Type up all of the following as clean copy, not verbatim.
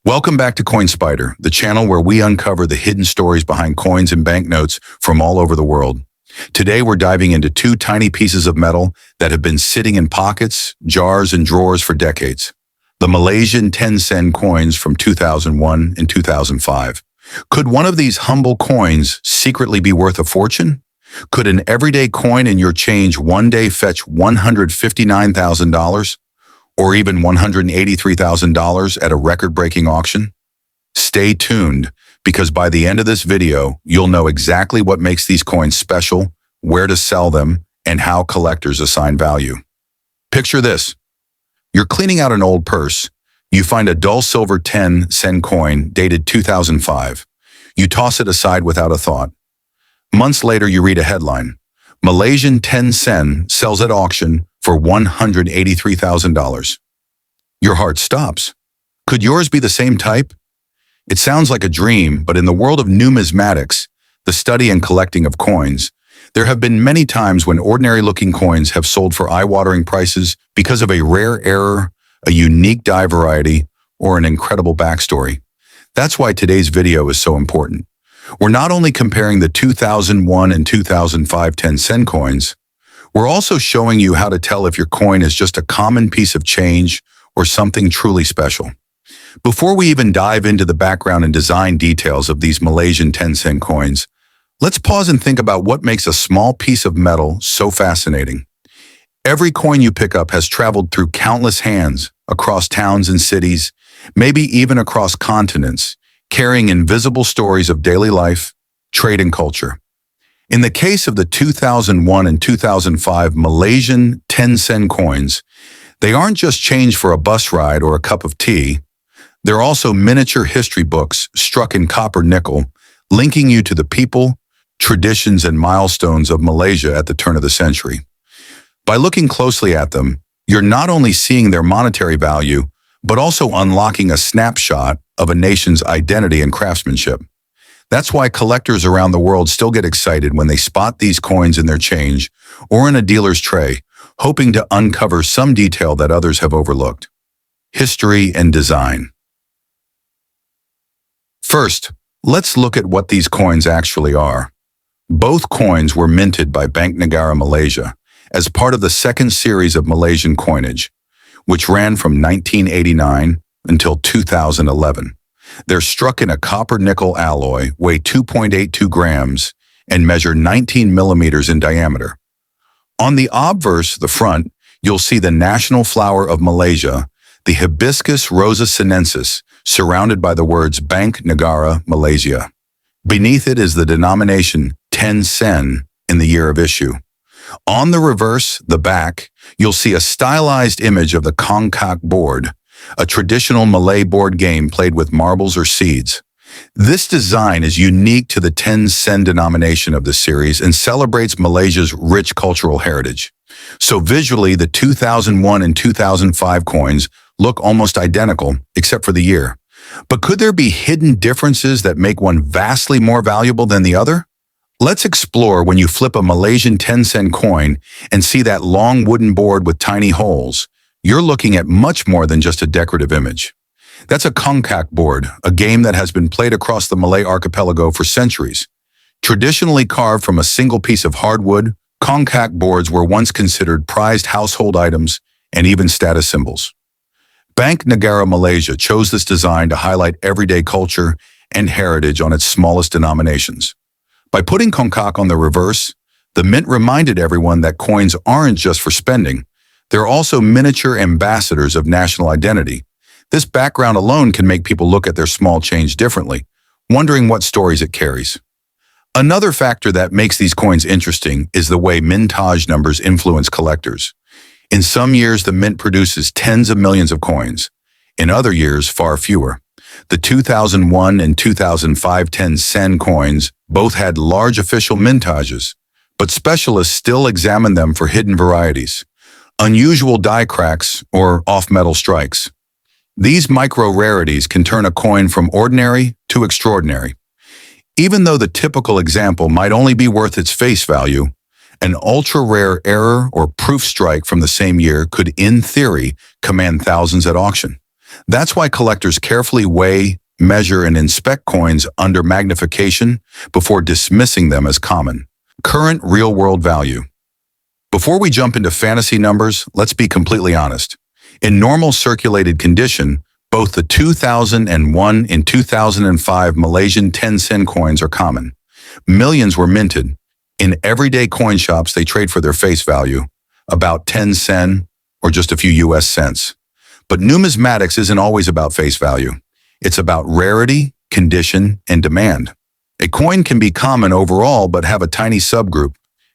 Welcome back to Coin Spyder, the channel where we uncover the hidden stories behind coins and banknotes from all over the world. Today, we're diving into two tiny pieces of metal that have been sitting in pockets, jars, and drawers for decades. The Malaysian 10-cent coins from 2001 and 2005. Could one of these humble coins secretly be worth a fortune? Could an everyday coin in your change one day fetch $159,000? Or even $183,000 at a record-breaking auction? Stay tuned, because by the end of this video, you'll know exactly what makes these coins special, where to sell them, and how collectors assign value. Picture this. You're cleaning out an old purse. You find a dull silver 10-cent coin dated 2005. You toss it aside without a thought. Months later, you read a headline. Malaysian 10-cent sells at auction for $183,000. Your heart stops. Could yours be the same type? It sounds like a dream, but in the world of numismatics, the study and collecting of coins, there have been many times when ordinary-looking coins have sold for eye-watering prices because of a rare error, a unique die variety, or an incredible backstory. That's why today's video is so important. We're not only comparing the 2001 and 2005 10-cent coins, we're also showing you how to tell if your coin is just a common piece of change or something truly special. Before we even dive into the background and design details of these Malaysian 10-cent coins, let's pause and think about what makes a small piece of metal so fascinating. Every coin you pick up has traveled through countless hands, across towns and cities, maybe even across continents, carrying invisible stories of daily life, trade, and culture. In the case of the 2001 and 2005 Malaysian 10-cent coins, they aren't just change for a bus ride or a cup of tea. They're also miniature history books struck in copper nickel, linking you to the people, traditions, and milestones of Malaysia at the turn of the century. By looking closely at them, you're not only seeing their monetary value, but also unlocking a snapshot of a nation's identity and craftsmanship. That's why collectors around the world still get excited when they spot these coins in their change or in a dealer's tray, hoping to uncover some detail that others have overlooked. History and design. First, let's look at what these coins actually are. Both coins were minted by Bank Negara Malaysia as part of the second series of Malaysian coinage, which ran from 1989 until 2011. They're struck in a copper-nickel alloy, weigh 2.82 grams, and measure 19 millimeters in diameter. On the obverse, the front, you'll see the national flower of Malaysia, the Hibiscus rosa sinensis, surrounded by the words Bank Negara Malaysia. Beneath it is the denomination 10 sen in the year of issue. On the reverse, the back, you'll see a stylized image of the Kongkak board, a traditional Malay board game played with marbles or seeds. This design is unique to the 10 sen denomination of the series and celebrates Malaysia's rich cultural heritage. So visually, the 2001 and 2005 coins look almost identical, except for the year. But could there be hidden differences that make one vastly more valuable than the other? Let's explore when you flip a Malaysian 10-cent coin and see that long wooden board with tiny holes. You're looking at much more than just a decorative image. That's a Kongkak board, a game that has been played across the Malay archipelago for centuries. Traditionally carved from a single piece of hardwood, Kongkak boards were once considered prized household items and even status symbols. Bank Negara Malaysia chose this design to highlight everyday culture and heritage on its smallest denominations. By putting Kongkak on the reverse, the mint reminded everyone that coins aren't just for spending. They're also miniature ambassadors of national identity. This background alone can make people look at their small change differently, wondering what stories it carries. Another factor that makes these coins interesting is the way Mintage numbers influence collectors. In some years, the mint produces tens of millions of coins. In other years, far fewer. The 2001 and 2005 10-cent coins both had large official mintages, but specialists still examine them for hidden varieties, unusual die cracks, or off-metal strikes. These micro-rarities can turn a coin from ordinary to extraordinary. Even though the typical example might only be worth its face value, an ultra-rare error or proof strike from the same year could, in theory, command thousands at auction. That's why collectors carefully weigh, measure, and inspect coins under magnification before dismissing them as common. Current real-world value. Before we jump into fantasy numbers, let's be completely honest. In normal circulated condition, both the 2001 and 2005 Malaysian 10-cent coins are common. Millions were minted. In everyday coin shops, they trade for their face value, about 10 cents or just a few US cents. But numismatics isn't always about face value. It's about rarity, condition, and demand. A coin can be common overall but have a tiny subgroup,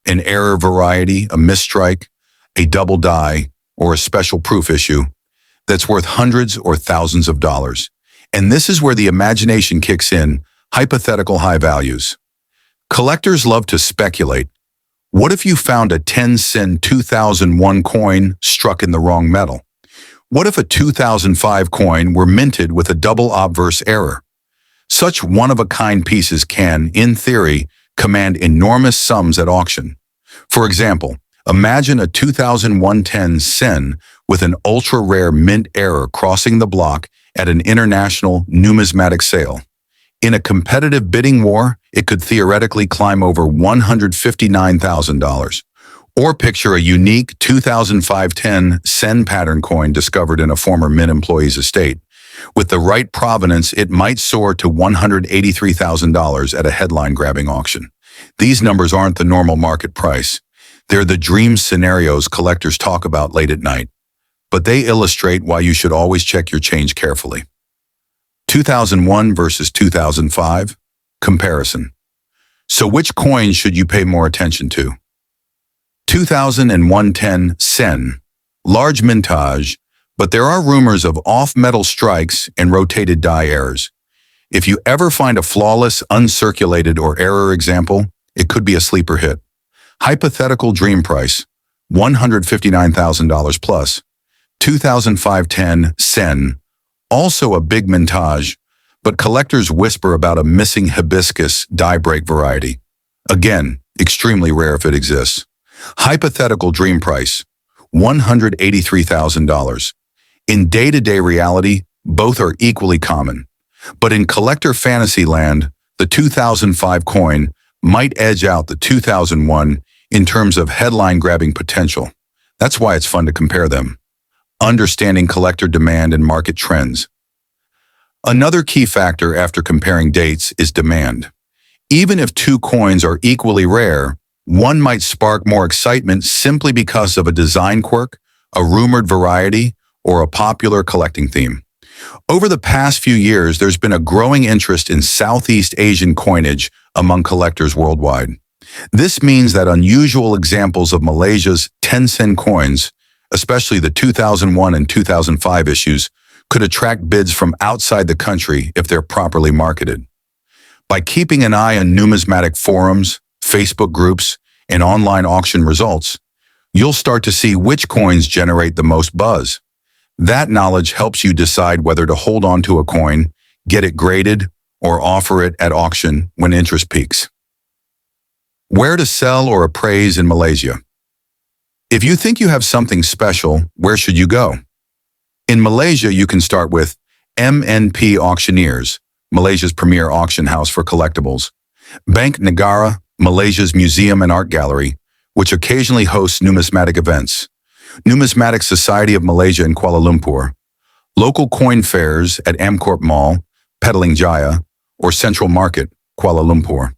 an error variety, a misstrike, a double die, or a special proof issue that's worth hundreds or thousands of dollars. And this is where the imagination kicks in, hypothetical high values. Collectors love to speculate. What if you found a 10-cent 2001 coin struck in the wrong metal? What if a 2005 coin were minted with a double obverse error? Such one-of-a-kind pieces can, in theory, command enormous sums at auction. For example, imagine a 2001 10-cent with an ultra-rare mint error crossing the block at an international numismatic sale. In a competitive bidding war, it could theoretically climb over $159,000. Or picture a unique 2005 10-cent pattern coin discovered in a former mint employee's estate. With the right provenance, it might soar to $183,000 at a headline-grabbing auction. These numbers aren't the normal market price. They're the dream scenarios collectors talk about late at night. But they illustrate why you should always check your change carefully. 2001 versus 2005. Comparison. So which coin should you pay more attention to? 2001 10-cent. Large mintage, but there are rumors of off-metal strikes and rotated die errors. If you ever find a flawless, uncirculated, or error example, it could be a sleeper hit. Hypothetical dream price, $159,000 plus. 2005 10-cent, also a big mintage, but collectors whisper about a missing hibiscus die break variety. Again, extremely rare if it exists. Hypothetical dream price, $183,000. In day-to-day reality, both are equally common. But in collector fantasy land, the 2005 coin might edge out the 2001 in terms of headline-grabbing potential. That's why it's fun to compare them. Understanding collector demand and market trends. Another key factor after comparing dates is demand. Even if two coins are equally rare, one might spark more excitement simply because of a design quirk, a rumored variety, or a popular collecting theme. Over the past few years, there's been a growing interest in Southeast Asian coinage among collectors worldwide. This means that unusual examples of Malaysia's 10-cent coins, especially the 2001 and 2005 issues, could attract bids from outside the country if they're properly marketed. By keeping an eye on numismatic forums, Facebook groups, and online auction results, you'll start to see which coins generate the most buzz. That knowledge helps you decide whether to hold on to a coin, get it graded, or offer it at auction when interest peaks. Where to sell or appraise in Malaysia? If you think you have something special, where should you go? In Malaysia, you can start with MNP Auctioneers, Malaysia's premier auction house for collectibles. Bank Negara, Malaysia's museum and art gallery, which occasionally hosts numismatic events. Numismatic Society of Malaysia in Kuala Lumpur. Local coin fairs at Amcorp Mall, Petaling Jaya, or Central Market, Kuala Lumpur.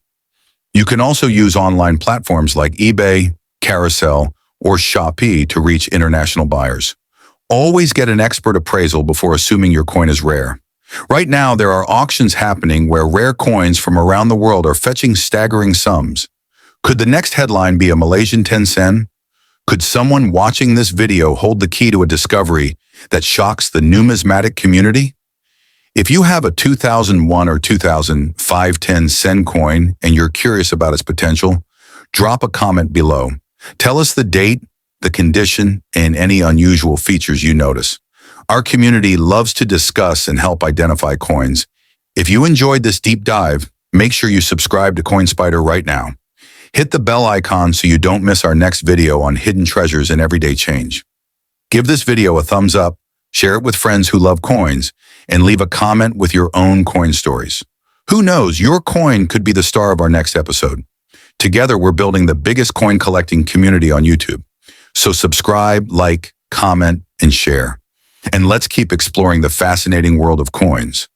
You can also use online platforms like eBay, Carousel, or Shopee to reach international buyers. Always get an expert appraisal before assuming your coin is rare. Right now, there are auctions happening where rare coins from around the world are fetching staggering sums. Could the next headline be a Malaysian 10-cent? Could someone watching this video hold the key to a discovery that shocks the numismatic community? If you have a 2001 or 2005 10-cent coin and you're curious about its potential, drop a comment below. Tell us the date, the condition, and any unusual features you notice. Our community loves to discuss and help identify coins. If you enjoyed this deep dive, make sure you subscribe to Coin Spyder right now. Hit the bell icon so you don't miss our next video on hidden treasures and everyday change. Give this video a thumbs up, share it with friends who love coins, and leave a comment with your own coin stories. Who knows, your coin could be the star of our next episode. Together, we're building the biggest coin collecting community on YouTube. So subscribe, like, comment, and share. And let's keep exploring the fascinating world of coins.